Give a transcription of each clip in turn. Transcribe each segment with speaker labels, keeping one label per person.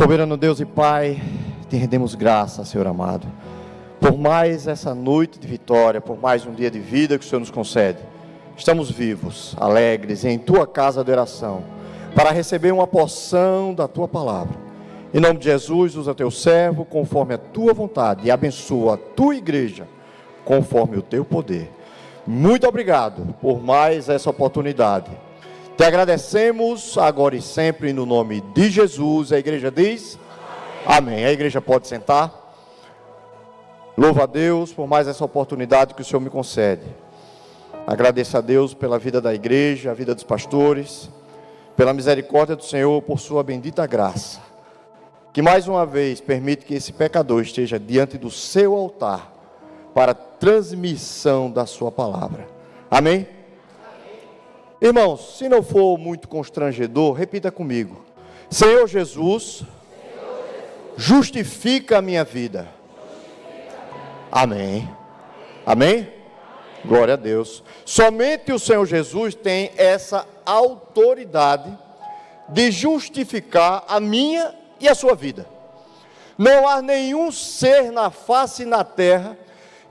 Speaker 1: Soberano Deus e Pai, te rendemos graça, Senhor amado, por mais essa noite de vitória, por mais um dia de vida que o Senhor nos concede. Estamos vivos, alegres, em Tua casa de oração, para receber uma porção da Tua palavra. Em nome de Jesus, usa Teu servo conforme a Tua vontade e abençoa a Tua igreja conforme o Teu poder. Muito obrigado por mais essa oportunidade. Te agradecemos agora e sempre no nome de Jesus. A igreja diz amém. A igreja pode sentar. Louvo a Deus por mais essa oportunidade que o Senhor me concede. Agradeço a Deus pela vida da igreja, a vida dos pastores, pela misericórdia do Senhor, por sua bendita graça, que mais uma vez permite que esse pecador esteja diante do seu altar para a transmissão da sua palavra. Amém? Irmãos, se não for muito constrangedor, repita comigo: Senhor Jesus, justifica a minha vida. Amém. Amém? Glória a Deus. Somente o Senhor Jesus tem essa autoridade de justificar a minha e a sua vida. Não há nenhum ser na face na terra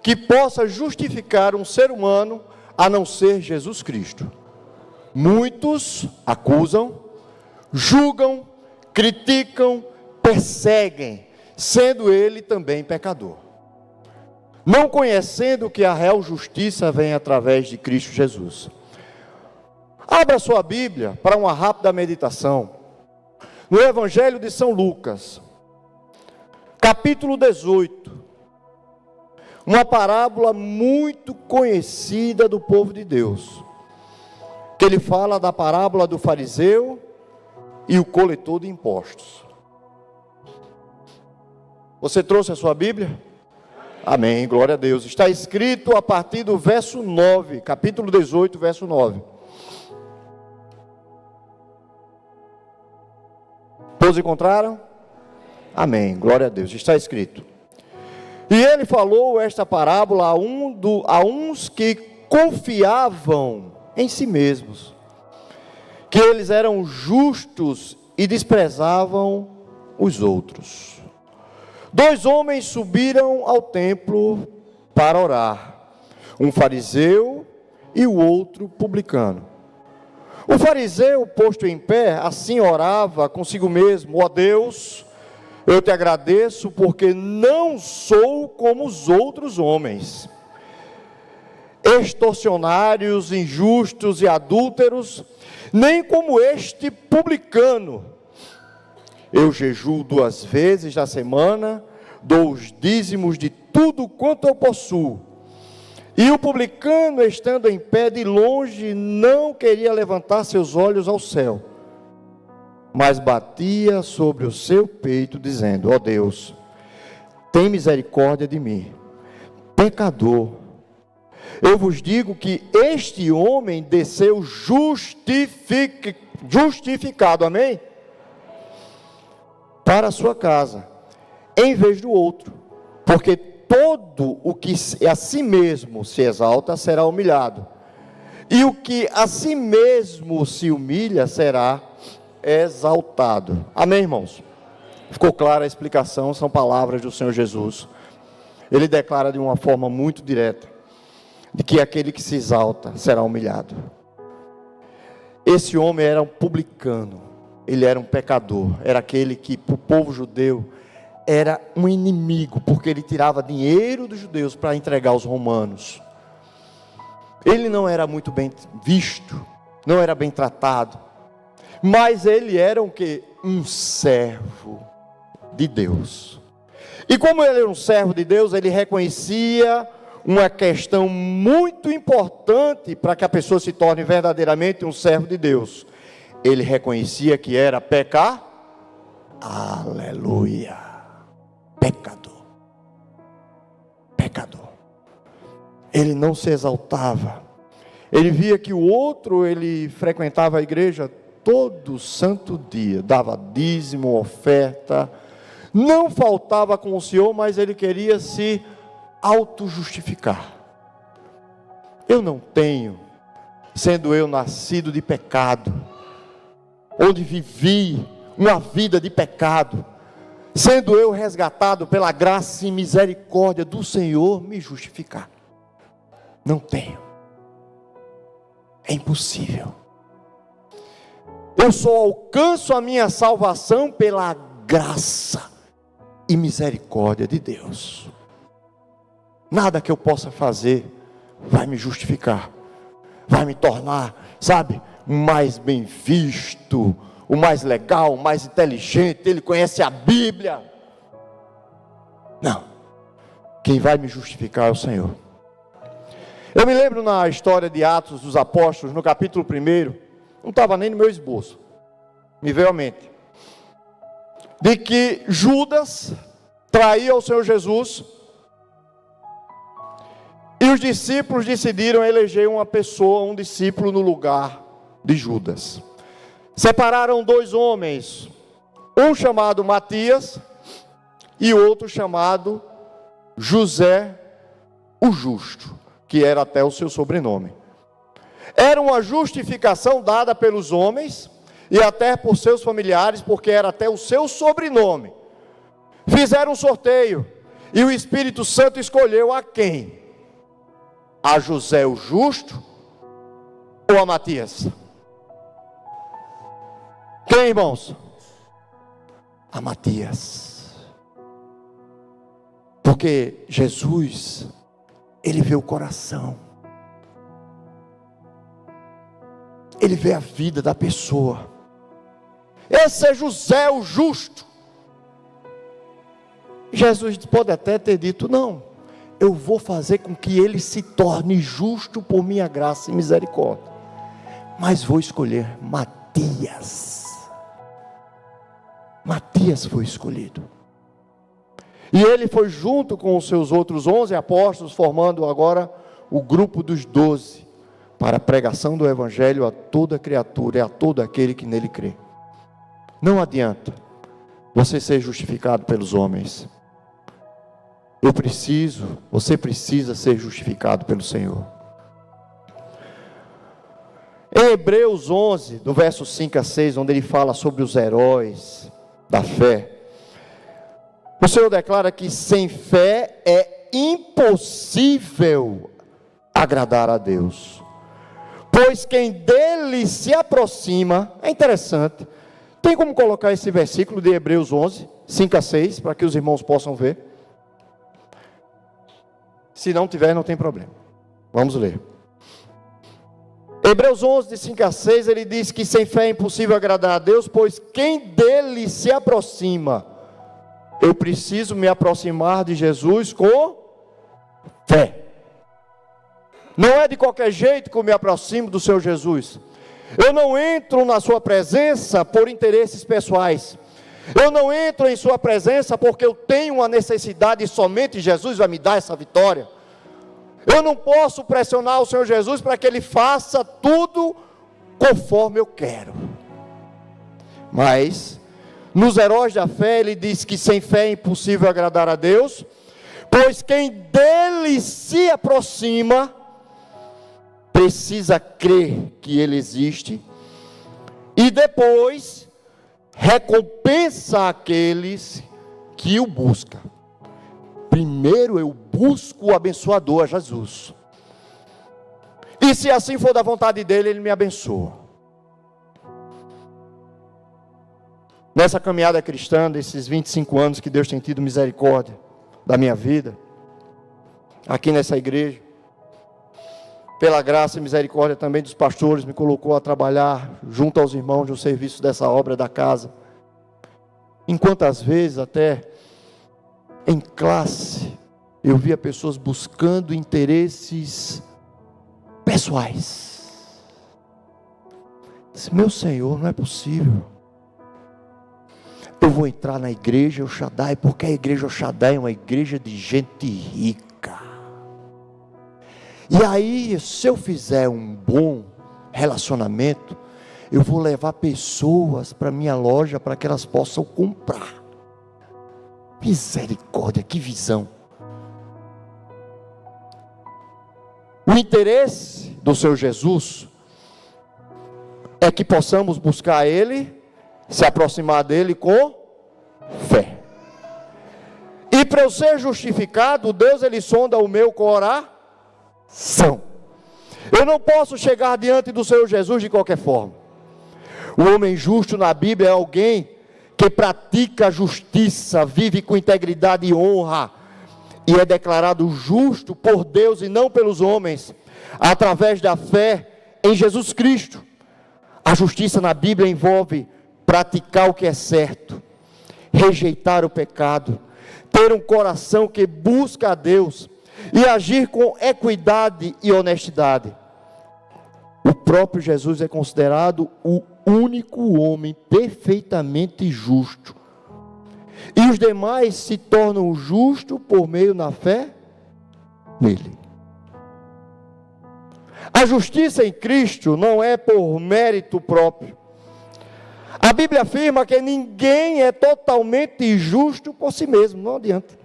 Speaker 1: que possa justificar um ser humano a não ser Jesus Cristo. Muitos acusam, julgam, criticam, perseguem, sendo ele também pecador, não conhecendo que a real justiça vem através de Cristo Jesus. Abra sua Bíblia para uma rápida meditação no Evangelho de São Lucas, capítulo 18, uma parábola muito conhecida do povo de Deus, que ele fala da parábola do fariseu e o coletor de impostos. Você trouxe a sua Bíblia? Amém, glória a Deus. Está escrito a partir do verso 9, capítulo 18, verso 9. Todos encontraram? Amém, glória a Deus. Está escrito: e ele falou esta parábola a uns que confiavam em si mesmos, que eles eram justos e desprezavam os outros. 2 homens subiram ao templo para orar, um fariseu e o outro publicano. O fariseu, posto em pé, assim orava consigo mesmo: ó Deus, eu te agradeço porque não sou como os outros homens, extorsionários, injustos e adúlteros, nem como este publicano. Eu jejuo 2 vezes na semana, dou os dízimos de tudo quanto eu possuo. E o publicano, estando em pé de longe, não queria levantar seus olhos ao céu, mas batia sobre o seu peito, dizendo: ó Deus, tem misericórdia de mim, pecador. Eu vos digo que este homem desceu justificado, amém? Para a sua casa, em vez do outro, porque todo o que a si mesmo se exalta será humilhado, e o que a si mesmo se humilha será exaltado. Amém, irmãos? Ficou clara a explicação, são palavras do Senhor Jesus. Ele declara de uma forma muito direta de que aquele que se exalta será humilhado. Esse homem era um publicano, ele era um pecador, era aquele que para o povo judeu era um inimigo, porque ele tirava dinheiro dos judeus para entregar aos romanos. Ele não era muito bem visto, não era bem tratado, mas ele era o quê? Um servo de Deus. E como ele era um servo de Deus, ele reconhecia uma questão muito importante para que a pessoa se torne verdadeiramente um servo de Deus. Ele reconhecia que era pecador. Aleluia. Pecador. Pecador. Ele não se exaltava. Ele via que o outro, ele frequentava a igreja todo santo dia, dava dízimo, oferta, não faltava com o Senhor, mas ele queria se auto-justificar. Eu não tenho, sendo eu nascido de pecado, onde vivi uma vida de pecado, sendo eu resgatado pela graça e misericórdia do Senhor, me justificar? Não tenho. É impossível. Eu só alcanço a minha salvação pela graça e misericórdia de Deus. Nada que eu possa fazer vai me justificar, vai me tornar, sabe, o mais bem visto, o mais legal, o mais inteligente, ele conhece a Bíblia. Não, quem vai me justificar é o Senhor. Eu me lembro na história de Atos dos Apóstolos, no capítulo 1, não estava nem no meu esboço, me veio à mente, de que Judas traía o Senhor Jesus, e os discípulos decidiram eleger uma pessoa, um discípulo no lugar de Judas. Separaram 2 homens, um chamado Matias e outro chamado José o Justo, que era até o seu sobrenome. Era uma justificação dada pelos homens e até por seus familiares, porque era até o seu sobrenome. Fizeram um sorteio e o Espírito Santo escolheu a quem? A José o Justo ou a Matias? Quem, irmãos? A Matias. Porque Jesus, ele vê o coração, ele vê a vida da pessoa. Esse é José o Justo. Jesus pode até ter dito: não, eu vou fazer com que ele se torne justo por minha graça e misericórdia, mas vou escolher Matias. Matias foi escolhido, e ele foi junto com os seus outros 11 apóstolos, formando agora o grupo dos 12, para a pregação do Evangelho a toda criatura e a todo aquele que nele crê. Não adianta você ser justificado pelos homens. Você precisa ser justificado pelo Senhor. Em Hebreus 11, do verso 5 a 6, onde ele fala sobre os heróis da fé, o Senhor declara que sem fé é impossível agradar a Deus, pois quem dele se aproxima, é interessante, tem como colocar esse versículo de Hebreus 11, 5 a 6, para que os irmãos possam ver? Se não tiver, não tem problema. Vamos ler. Hebreus 11, de 5 a 6, ele diz que sem fé é impossível agradar a Deus, pois quem dele se aproxima, eu preciso me aproximar de Jesus com fé. Não é de qualquer jeito que eu me aproximo do Senhor Jesus. Eu não entro na sua presença por interesses pessoais. Eu não entro em sua presença porque eu tenho uma necessidade e somente Jesus vai me dar essa vitória. Eu não posso pressionar o Senhor Jesus para que Ele faça tudo conforme eu quero. Mas, nos heróis da fé, ele diz que sem fé é impossível agradar a Deus, pois quem dele se aproxima, precisa crer que Ele existe, e depois recompensa aqueles que o buscam. Primeiro eu busco o abençoador, a Jesus, e se assim for da vontade dele, Ele me abençoa. Nessa caminhada cristã, desses 25 anos que Deus tem tido misericórdia da minha vida, aqui nessa igreja, pela graça e misericórdia também dos pastores, me colocou a trabalhar junto aos irmãos no serviço dessa obra da casa. Enquanto às vezes até em classe eu via pessoas buscando interesses pessoais. Disse: meu Senhor, não é possível. Eu vou entrar na igreja El Shaddai, porque a igreja El Shaddai é uma igreja de gente rica. E aí, se eu fizer um bom relacionamento, eu vou levar pessoas para minha loja para que elas possam comprar. Misericórdia, que visão! O interesse do Senhor Jesus é que possamos buscar Ele, se aproximar dEle com fé. para eu ser justificado, Deus ele sonda o meu coração. Eu não posso chegar diante do Senhor Jesus de qualquer forma. O homem justo na Bíblia é alguém que pratica a justiça, vive com integridade e honra, e é declarado justo por Deus e não pelos homens, através da fé em Jesus Cristo. A justiça na Bíblia envolve praticar o que é certo, rejeitar o pecado, ter um coração que busca a Deus e agir com equidade e honestidade. O próprio Jesus é considerado o único homem perfeitamente justo. E os demais se tornam justos por meio da fé nele. A justiça em Cristo não é por mérito próprio. A Bíblia afirma que ninguém é totalmente justo por si mesmo, não adianta.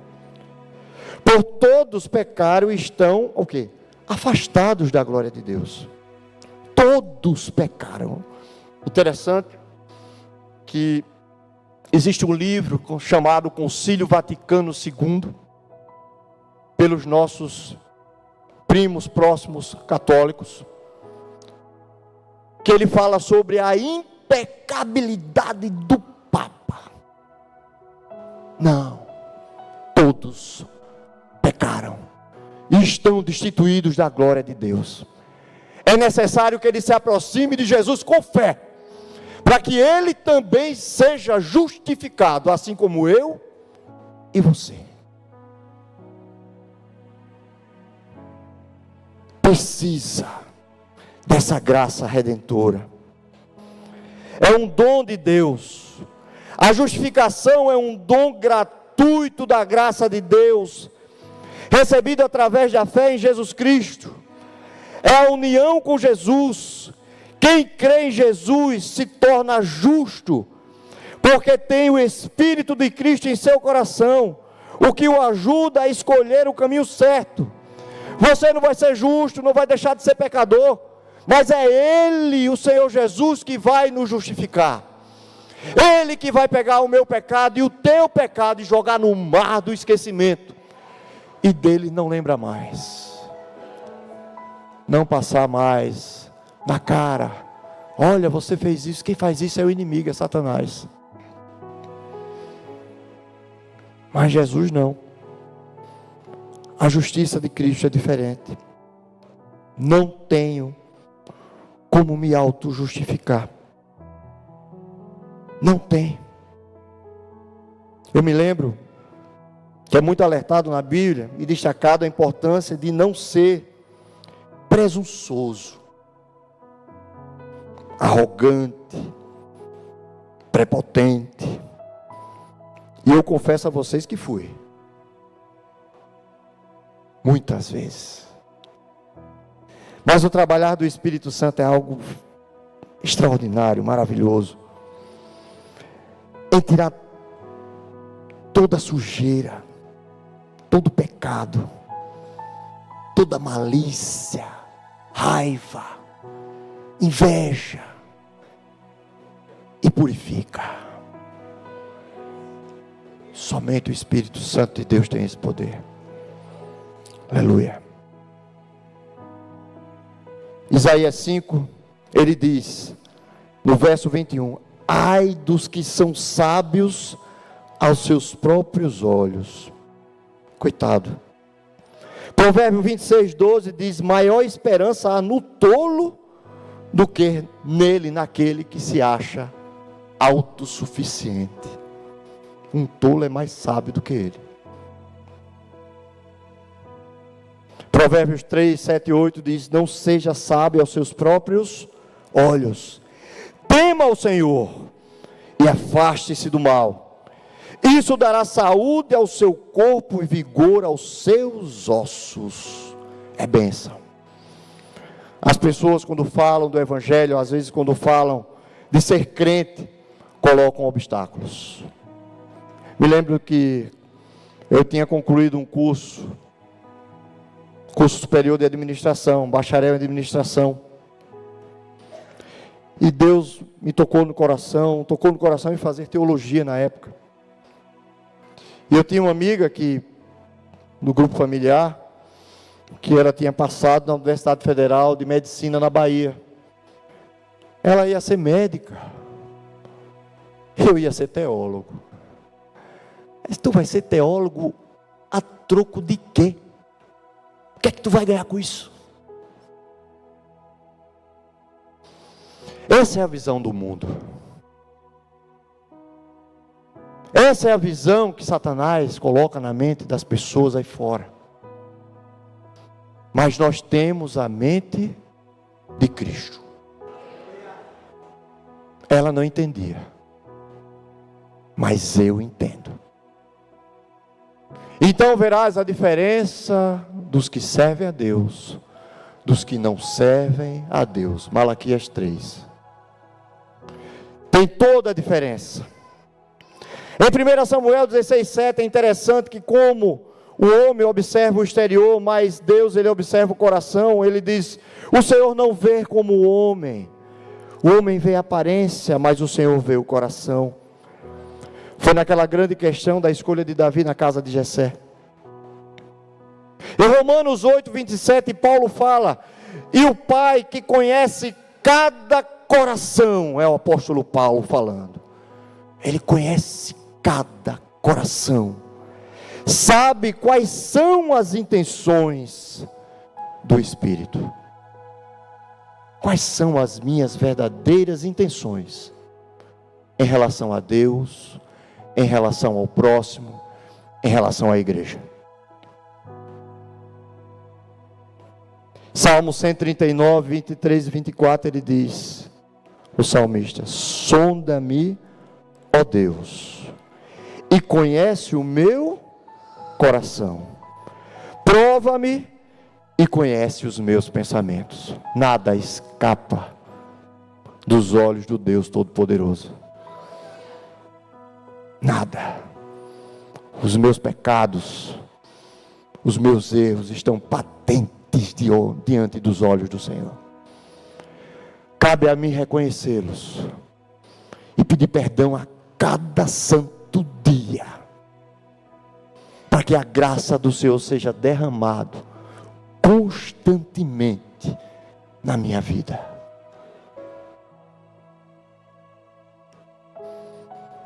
Speaker 1: Por todos pecaram e estão, o quê? Afastados da glória de Deus. Todos pecaram. Interessante que existe um livro chamado Concílio Vaticano II, pelos nossos primos próximos católicos, que ele fala sobre a impecabilidade do Papa. Não, todos pecaram e estão destituídos da glória de Deus. É necessário que ele se aproxime de Jesus com fé, para que ele também seja justificado, assim como eu e você. Precisa dessa graça redentora. É um dom de Deus. A justificação é um dom gratuito da graça de Deus, recebido através da fé em Jesus Cristo. É a união com Jesus. Quem crê em Jesus se torna justo, porque tem o Espírito de Cristo em seu coração, o que o ajuda a escolher o caminho certo. Você não vai ser justo, não vai deixar de ser pecador, mas é Ele, o Senhor Jesus, que vai nos justificar. Ele que vai pegar o meu pecado e o teu pecado e jogar no mar do esquecimento, e dele não lembra mais. Não passar mais na cara: olha, você fez isso. Quem faz isso é o inimigo, é Satanás. Mas Jesus não. A justiça de Cristo é diferente. Não tenho como me auto-justificar. Não tem. Eu me lembro que é muito alertado na Bíblia e destacado a importância de não ser presunçoso, arrogante, prepotente. E eu confesso a vocês que fui. Muitas vezes. Mas o trabalhar do Espírito Santo é algo extraordinário, maravilhoso. Em tirar toda a sujeira, todo o pecado, toda a malícia, raiva, inveja, e purifica. Somente o Espírito Santo de Deus tem esse poder. Aleluia. Isaías 5, ele diz, no verso 21, ai dos que são sábios aos seus próprios olhos. Coitado. Provérbio 26, 12 diz, maior esperança há no tolo do que nele, naquele que se acha autossuficiente. Um tolo é mais sábio do que ele. Provérbios 3, 7 e 8 diz, não seja sábio aos seus próprios olhos. Tema o Senhor e afaste-se do mal. Isso dará saúde ao seu corpo e vigor aos seus ossos. É bênção. As pessoas quando falam do Evangelho, às vezes quando falam de ser crente, colocam obstáculos. Me lembro que eu tinha concluído um curso superior de administração, bacharel em administração. E Deus me tocou no coração em fazer teologia na época. E eu tinha uma amiga que, no grupo familiar, que ela tinha passado na Universidade Federal de Medicina na Bahia. Ela ia ser médica. Eu ia ser teólogo. Mas tu vai ser teólogo a troco de quê? O que é que tu vai ganhar com isso? Essa é a visão do mundo. Essa é a visão que Satanás coloca na mente das pessoas aí fora. Mas nós temos a mente de Cristo. Ela não entendia, mas eu entendo. Então verás a diferença dos que servem a Deus, dos que não servem a Deus. Malaquias 3. Tem toda a diferença. Em 1 Samuel 16:7 é interessante que como o homem observa o exterior, mas Deus ele observa o coração. Ele diz: o Senhor não vê como o homem vê a aparência, mas o Senhor vê o coração. Foi naquela grande questão da escolha de Davi na casa de Jessé. Em Romanos 8:27 Paulo fala: e o Pai que conhece cada coração, é o apóstolo Paulo falando, ele conhece cada coração, sabe quais são as intenções do Espírito. Quais são as minhas verdadeiras intenções em relação a Deus, em relação ao próximo, em relação à igreja? Salmo 139, 23 e 24, ele diz, o salmista: sonda-me, ó Deus, e conhece o meu coração. Prova-me e conhece os meus pensamentos. Nada escapa dos olhos do Deus Todo-Poderoso. Nada. Os meus pecados, os meus erros estão patentes diante dos olhos do Senhor. Cabe a mim reconhecê-los e pedir perdão a cada santo dia, para que a graça do Senhor seja derramado constantemente na minha vida.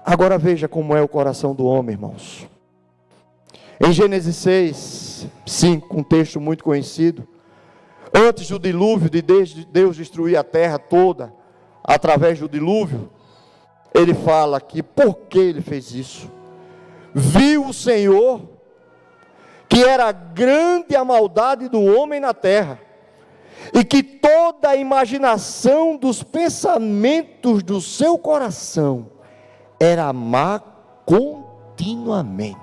Speaker 1: Agora veja como é o coração do homem, irmãos. Em Gênesis 6:5, um texto muito conhecido, antes do dilúvio, de Deus destruir a terra toda, através do dilúvio, ele fala que por que ele fez isso? Viu o Senhor que era grande a maldade do homem na terra, e que toda a imaginação dos pensamentos do seu coração era má continuamente.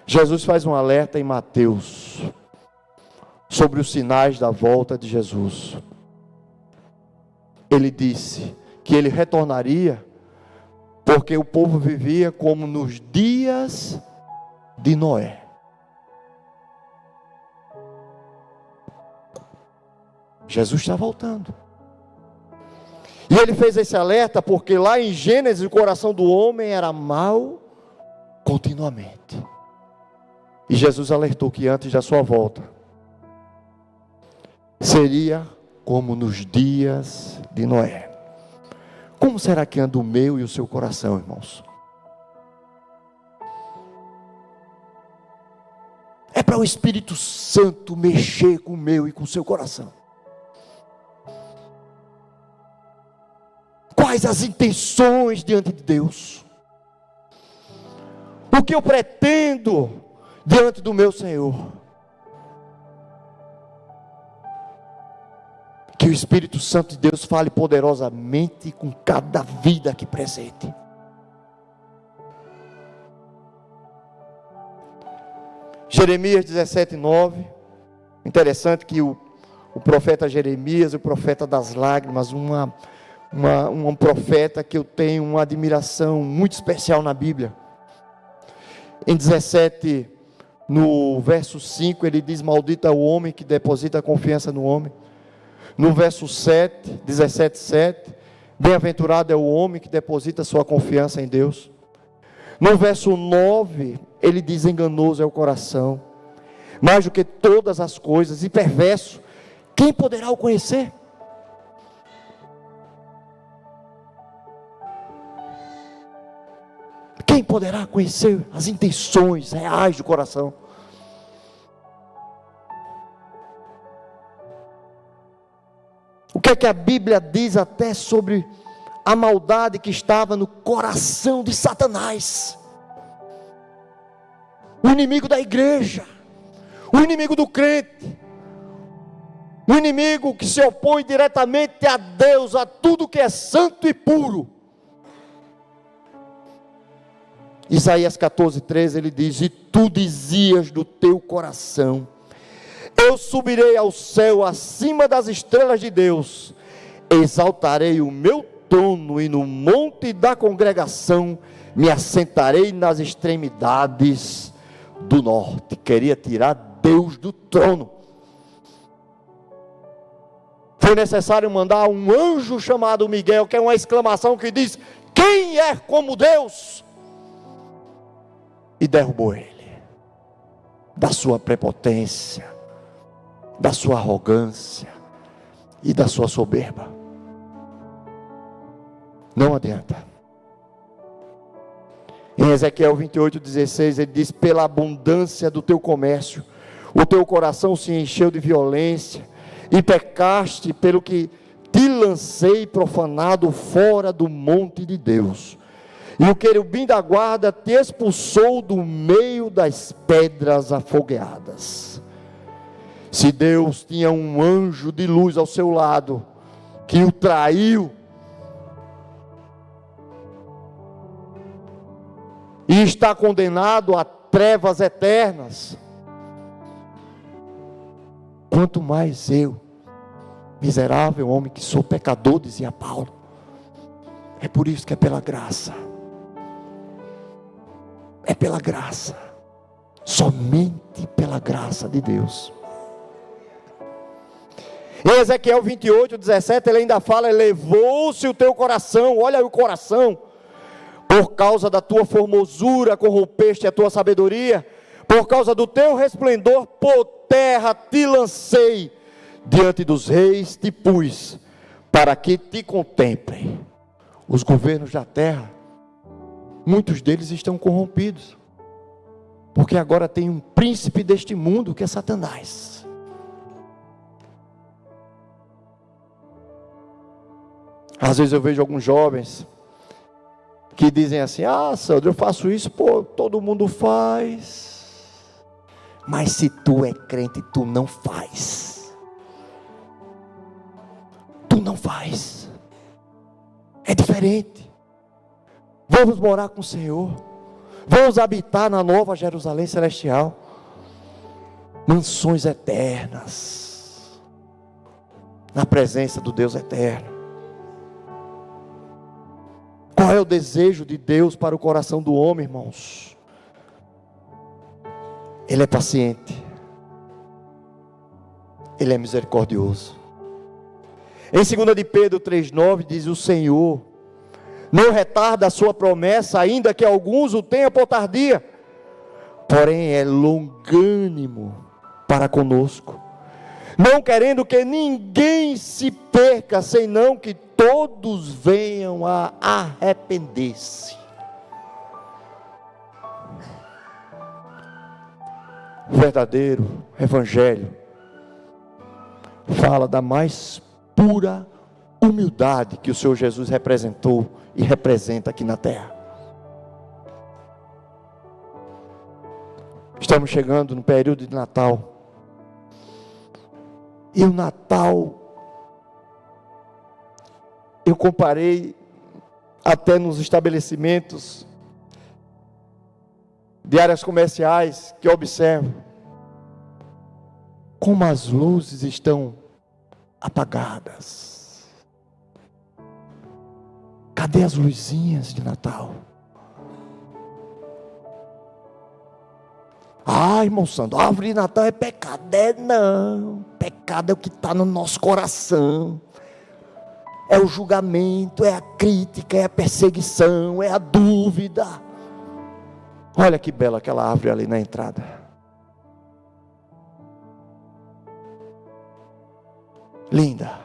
Speaker 1: Jesus faz um alerta em Mateus sobre os sinais da volta de Jesus. Ele disse que ele retornaria porque o povo vivia como nos dias de Noé. Jesus está voltando. E ele fez esse alerta porque lá em Gênesis o coração do homem era mau continuamente. E Jesus alertou que antes da sua volta seria como nos dias de Noé. Como será que anda o meu e o seu coração, irmãos? É para o Espírito Santo mexer com o meu e com o seu coração. Quais as intenções diante de Deus? O que eu pretendo diante do meu Senhor? Que o Espírito Santo de Deus fale poderosamente com cada vida aqui presente. Jeremias 17:9. Interessante que o profeta Jeremias, o profeta das lágrimas, um profeta que eu tenho uma admiração muito especial na Bíblia. Em 17, no verso 5, ele diz: maldito é o homem que deposita a confiança no homem. No verso 7, 17:7, Bem-aventurado é o homem que deposita sua confiança em Deus. No verso 9, ele diz: enganoso é o coração, mais do que todas as coisas, e perverso, quem poderá o conhecer? Quem poderá conhecer as intenções reais do coração? O que é que a Bíblia diz até sobre a maldade que estava no coração de Satanás? O inimigo da igreja, o inimigo do crente, o inimigo que se opõe diretamente a Deus, a tudo que é santo e puro. Isaías 14:13, ele diz: e tu dizias do teu coração: eu subirei ao céu acima das estrelas de Deus, exaltarei o meu trono e no monte da congregação me assentarei nas extremidades do norte. Queria tirar Deus do trono. Foi necessário mandar um anjo chamado Miguel, que é uma exclamação que diz: quem é como Deus? E derrubou ele da sua prepotência, da sua arrogância e da sua soberba. Não adianta. Em Ezequiel 28:16 ele diz: pela abundância do teu comércio o teu coração se encheu de violência, e pecaste pelo que te lancei profanado fora do monte de Deus, e o querubim da guarda te expulsou do meio das pedras afogueadas. Se Deus tinha um anjo de luz ao seu lado, que o traiu, e está condenado a trevas eternas, quanto mais eu, miserável homem que sou pecador, dizia Paulo. É por isso que é pela graça. É pela graça, somente pela graça de Deus. Em Ezequiel 28:17 ele ainda fala: elevou-se o teu coração, olha aí o coração, por causa da tua formosura corrompeste a tua sabedoria, por causa do teu resplendor por terra te lancei, diante dos reis te pus, para que te contemplem. Os governos da terra, muitos deles estão corrompidos, porque agora tem um príncipe deste mundo que é Satanás. Às vezes eu vejo alguns jovens que dizem assim: ah, Sandro, eu faço isso, pô, todo mundo faz. Mas se tu é crente, tu não faz. Tu não faz. É diferente. Vamos morar com o Senhor. Vamos habitar na nova Jerusalém celestial. Mansões eternas, na presença do Deus eterno. Qual é o desejo de Deus para o coração do homem, irmãos? Ele é paciente, Ele é misericordioso. Em 2 de Pedro 3,9 diz: o Senhor não retarda a sua promessa, ainda que alguns o tenham por tardia, porém é longânimo para conosco, não querendo que ninguém se perca, senão que todos venham a arrepender-se. O verdadeiro evangelho fala da mais pura humildade que o Senhor Jesus representou e representa aqui na terra. Estamos chegando no período de Natal, e o Natal, eu comparei até nos estabelecimentos de áreas comerciais, que eu observo como as luzes estão apagadas. Cadê as luzinhas de Natal? Ah, irmão Sandro, a árvore de Natal é pecado. É não, pecado é o que está no nosso coração. é o julgamento, é a crítica, é a perseguição, é a dúvida. Olha que bela aquela árvore ali na entrada. Linda.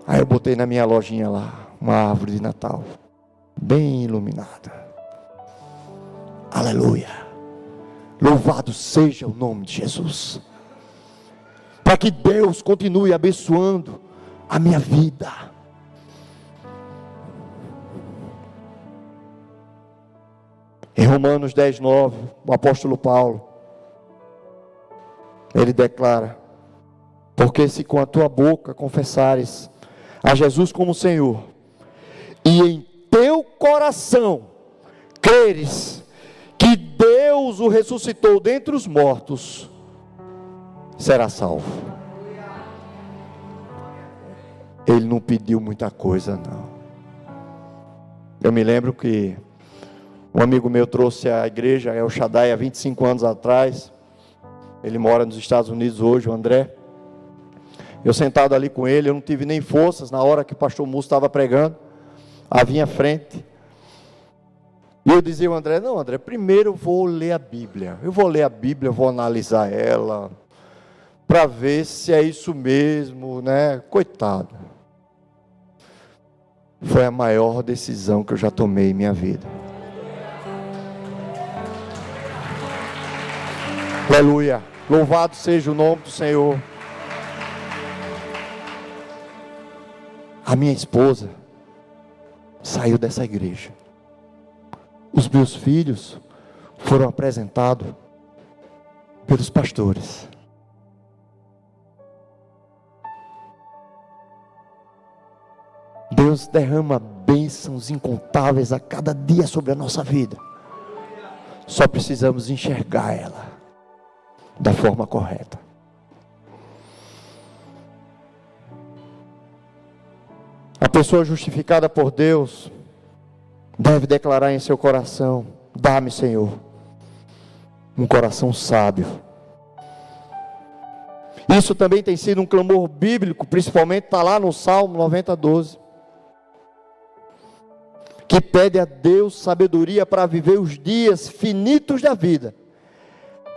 Speaker 1: Aí eu botei na minha lojinha lá uma árvore de Natal, bem iluminada. Aleluia. Louvado seja o nome de Jesus. Para que Deus continue abençoando a minha vida. Em Romanos 10:9, o apóstolo Paulo, ele declara: porque se com a tua boca confessares a Jesus como Senhor, e em teu coração creres que Deus o ressuscitou dentre os mortos, será salvo. Ele não pediu muita coisa, não. Eu me lembro que um amigo meu trouxe a igreja El Shaddai há 25 anos atrás. Ele mora nos Estados Unidos hoje, o André. Eu sentado ali com ele, eu não tive nem forças na hora que o pastor Musso estava pregando, à minha frente. E eu dizia ao André: não, André, primeiro eu vou ler a Bíblia. Eu vou ler a Bíblia, eu vou analisar ela, para ver se é isso mesmo, né? Coitado. Foi a maior decisão que eu já tomei em minha vida. Aleluia. Louvado seja o nome do Senhor. A minha esposa saiu dessa igreja. Os meus filhos foram apresentados pelos pastores. Deus derrama bênçãos incontáveis a cada dia sobre a nossa vida. Só precisamos enxergar ela da forma correta. A pessoa justificada por Deus deve declarar em seu coração: dá-me, Senhor, um coração sábio. Isso também tem sido um clamor bíblico, principalmente está lá no Salmo 90:12, que pede a Deus sabedoria para viver os dias finitos da vida,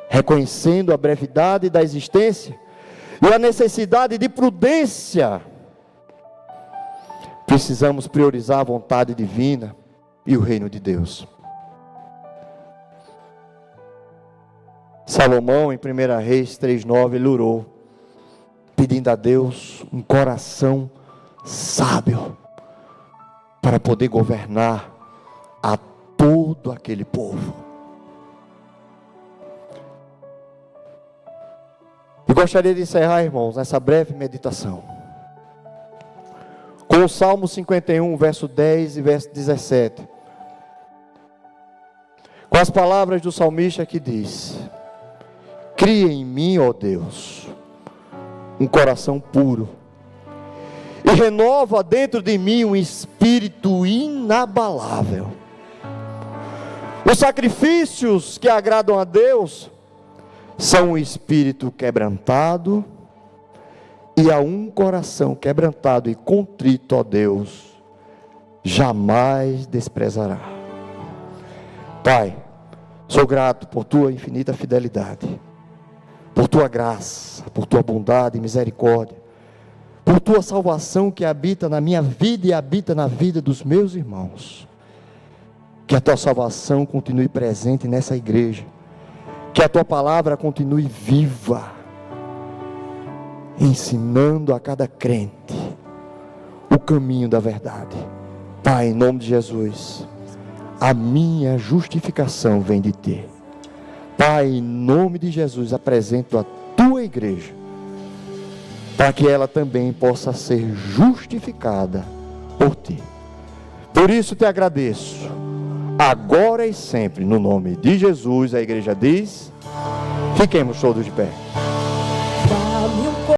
Speaker 1: reconhecendo a brevidade da existência e a necessidade de prudência. Precisamos priorizar a vontade divina e o reino de Deus. Salomão, em 1 Reis 3:9, ele orou, pedindo a Deus um coração sábio, para poder governar a todo aquele povo. E gostaria de encerrar, irmãos, nessa breve meditação com o Salmo 51, verso 10 e verso 17. Com as palavras do salmista que diz: cria em mim, ó Deus, um coração puro, e renova dentro de mim um espírito inabalável. Os sacrifícios que agradam a Deus são um espírito quebrantado, e a um coração quebrantado e contrito, ó Deus, jamais desprezará. Pai, sou grato por tua infinita fidelidade, por tua graça, por tua bondade e misericórdia, por tua salvação que habita na minha vida e habita na vida dos meus irmãos. Que a tua salvação continue presente nessa igreja, que a tua palavra continue viva, ensinando a cada crente o caminho da verdade. Pai, em nome de Jesus, a minha justificação vem de ti. Pai, em nome de Jesus, apresento a tua igreja, para que ela também possa ser justificada por ti. Por isso te agradeço, agora e sempre, no nome de Jesus. A igreja diz: fiquemos todos de pé.